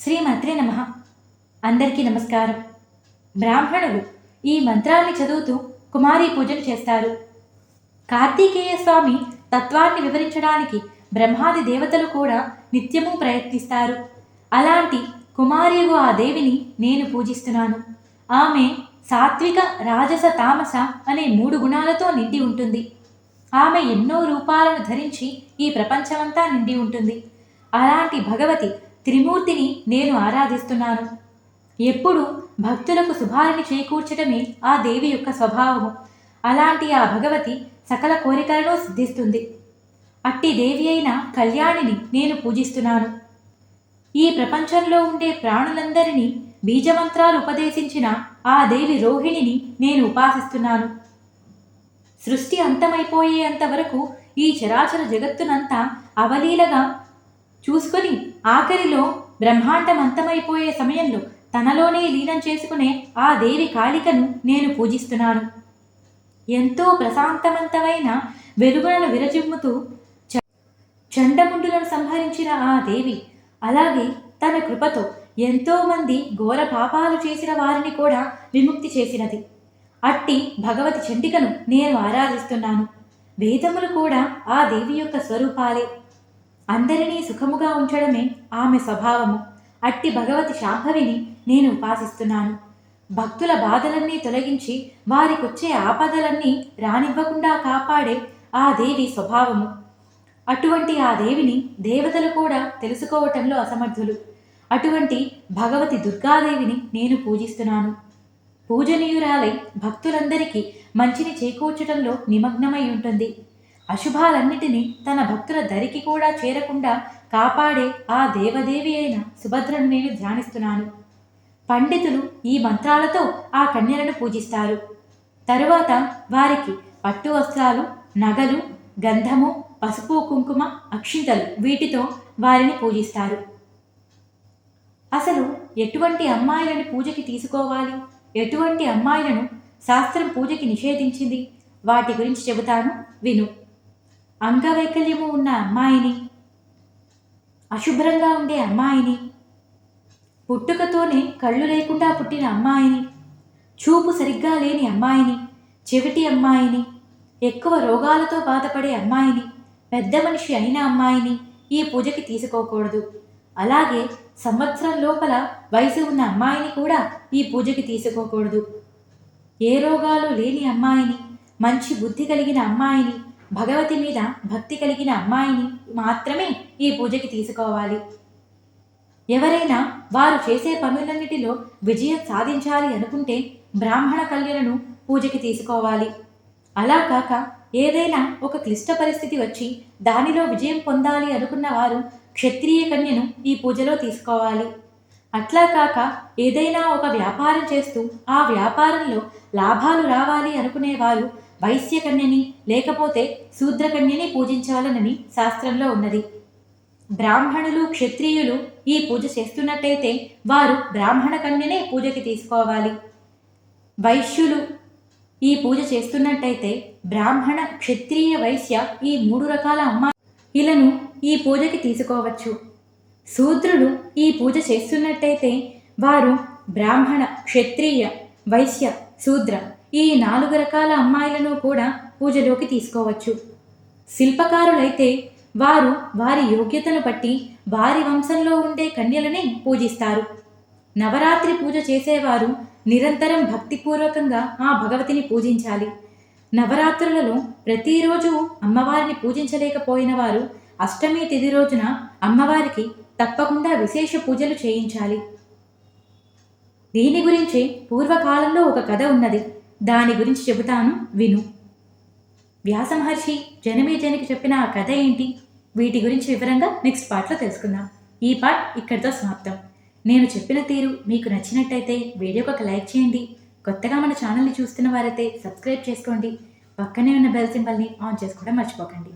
శ్రీమాత్రే నమః. అందరికీ నమస్కారం. బ్రాహ్మణులు ఈ మంత్రాన్ని చదువుతూ కుమారీ పూజలు చేస్తారు. కార్తికేయ స్వామి తత్వాన్ని వివరించడానికి బ్రహ్మాది దేవతలు కూడా నిత్యము ప్రయత్నిస్తారు. అలాంటి కుమారియగు ఆ దేవిని నేను పూజిస్తున్నాను. ఆమె సాత్విక, రాజస, తామస అనే 3 గుణాలతో నిండి ఉంటుంది. ఆమె ఎన్నో రూపాలను ధరించి ఈ ప్రపంచమంతా నిండి ఉంటుంది. అలాంటి భగవతి త్రిమూర్తిని నేను ఆరాధిస్తున్నాను. ఎప్పుడు భక్తులకు శుభాలని చేకూర్చడమే ఆ దేవి యొక్క స్వభావము. అలాంటి ఆ భగవతి సకల కోరికలను సిద్ధిస్తుంది. అట్టి దేవి అయిన కళ్యాణిని నేను పూజిస్తున్నాను. ఈ ప్రపంచంలో ఉండే ప్రాణులందరినీ బీజమంత్రాలు ఉపదేశించిన ఆ దేవి రోహిణిని నేను ఉపాసిస్తున్నాను. సృష్టి అంతమైపోయేంత వరకు ఈ చరాచర జగత్తునంతా అవలీలగా చూసుకొని ఆఖరిలో బ్రహ్మాండం అంతమైపోయే సమయంలో తనలోనే లీనం చేసుకునే ఆ దేవి కాళికను నేను పూజిస్తున్నాను. ఎంతో ప్రశాంతవంతమైన వెలుగులను విరజిమ్ముతూ చండముండులను సంహరించిన ఆ దేవి అలాగే తన కృపతో ఎంతోమంది ఘోర పాపాలు చేసిన వారిని కూడా విముక్తి చేసినది. అట్టి భగవతి చండికను నేను ఆరాధిస్తున్నాను. వేదములు కూడా ఆ దేవి యొక్క స్వరూపాలే. అందరినీ సుఖముగా ఉంచడమే ఆమె స్వభావము. అట్టి భగవతి శాంభవిని నేను ఉపాసిస్తున్నాను. భక్తుల బాధలన్నీ తొలగించి వారికొచ్చే ఆపదలన్నీ రానివ్వకుండా కాపాడే ఆ దేవి స్వభావము. అటువంటి ఆ దేవిని దేవతలు కూడా తెలుసుకోవటంలో అసమర్థులు. అటువంటి భగవతి దుర్గాదేవిని నేను పూజిస్తున్నాను. పూజనీయురాలై భక్తులందరికీ మంచిని చేకూర్చడంలో నిమగ్నమై ఉంటుంది. అశుభాలన్నిటినీ తన భక్తుల దరికి కూడా చేరకుండా కాపాడే ఆ దేవదేవి అయిన సుభద్రను నేను ధ్యానిస్తున్నాను. పండితులు ఈ మంత్రాలతో ఆ కన్యలను పూజిస్తారు. తరువాత వారికి పట్టు వస్త్రాలు, నగలు, గంధము, పసుపు, కుంకుమ, అక్షింతలు వీటితో వారిని పూజిస్తారు. అసలు ఎటువంటి అమ్మాయిలను పూజకి తీసుకోవాలి, ఎటువంటి అమ్మాయిలను శాస్త్రం పూజకి నిషేధించింది, వాటి గురించి చెబుతాను, విను. అంగవైకల్యము ఉన్న అమ్మాయిని, అశుభ్రంగా ఉండే అమ్మాయిని, పుట్టుకతోనే కళ్ళు లేకుండా పుట్టిన అమ్మాయిని, చూపు సరిగ్గా లేని అమ్మాయిని, చెవిటి అమ్మాయిని, ఎక్కువ రోగాలతో బాధపడే అమ్మాయిని, పెద్ద మనిషి అయిన అమ్మాయిని ఈ పూజకి తీసుకోకూడదు. అలాగే సంవత్సరం లోపల వయసు ఉన్న అమ్మాయిని కూడా ఈ పూజకి తీసుకోకూడదు. ఏ రోగాలు లేని అమ్మాయిని, మంచి బుద్ధి కలిగిన అమ్మాయిని, భగవతి మీద భక్తి కలిగిన అమ్మాయిని మాత్రమే ఈ పూజకి తీసుకోవాలి. ఎవరైనా వారు చేసే పనులన్నిటిలో విజయం సాధించాలి అనుకుంటే బ్రాహ్మణ కన్యలను పూజకి తీసుకోవాలి. అలా కాక ఏదైనా ఒక క్లిష్ట పరిస్థితి వచ్చి దానిలో విజయం పొందాలి అనుకున్న వారు క్షత్రియ కన్యను ఈ పూజలో తీసుకోవాలి. అట్లా కాక ఏదైనా ఒక వ్యాపారం చేస్తూ ఆ వ్యాపారంలో లాభాలు రావాలి అనుకునేవారు వైశ్య కన్యని లేకపోతే శూద్రకన్యని పూజించాలనని శాస్త్రంలో ఉన్నది. బ్రాహ్మణులు, క్షత్రియులు ఈ పూజ చేస్తున్నట్టయితే వారు బ్రాహ్మణ కన్యనే పూజకి తీసుకోవాలి. వైశ్యులు ఈ పూజ చేస్తున్నట్టయితే బ్రాహ్మణ, క్షత్రియ, వైశ్య ఈ 3 రకాల అమ్మాయిలను ఈ పూజకి తీసుకోవచ్చు. శూద్రులు ఈ పూజ చేస్తున్నట్టయితే వారు బ్రాహ్మణ, క్షత్రియ, వైశ్య, శూద్ర ఈ 4 రకాల అమ్మాయిలను కూడా పూజలోకి తీసుకోవచ్చు. శిల్పకారులైతే వారు వారి యోగ్యతను బట్టి వారి వంశంలో ఉండే కన్యలనే పూజిస్తారు. నవరాత్రి పూజ చేసేవారు నిరంతరం భక్తిపూర్వకంగా ఆ భగవతిని పూజించాలి. నవరాత్రులలో ప్రతిరోజు అమ్మవారిని పూజించలేకపోయిన వారు అష్టమి తిథి రోజున అమ్మవారికి తప్పకుండా విశేష పూజలు చేయించాలి. దీని గురించి పూర్వకాలంలో ఒక కథ ఉన్నది. దాని గురించి చెబుతాను, విను. వ్యాస మహర్షి జనమేజయునికి చెప్పిన ఆ కథ ఏంటి, వీటి గురించి వివరంగా నెక్స్ట్ పార్ట్లో తెలుసుకుందాం. ఈ పార్ట్ ఇక్కడితో సమాప్తం. నేను చెప్పిన తీరు మీకు నచ్చినట్టయితే వీడియోకి ఒక లైక్ చేయండి. కొత్తగా మన ఛానల్ని చూస్తున్న వారైతే సబ్స్క్రైబ్ చేసుకోండి. పక్కనే ఉన్న బెల్ సింబల్ని ఆన్ చేసుకోవడం మర్చిపోకండి.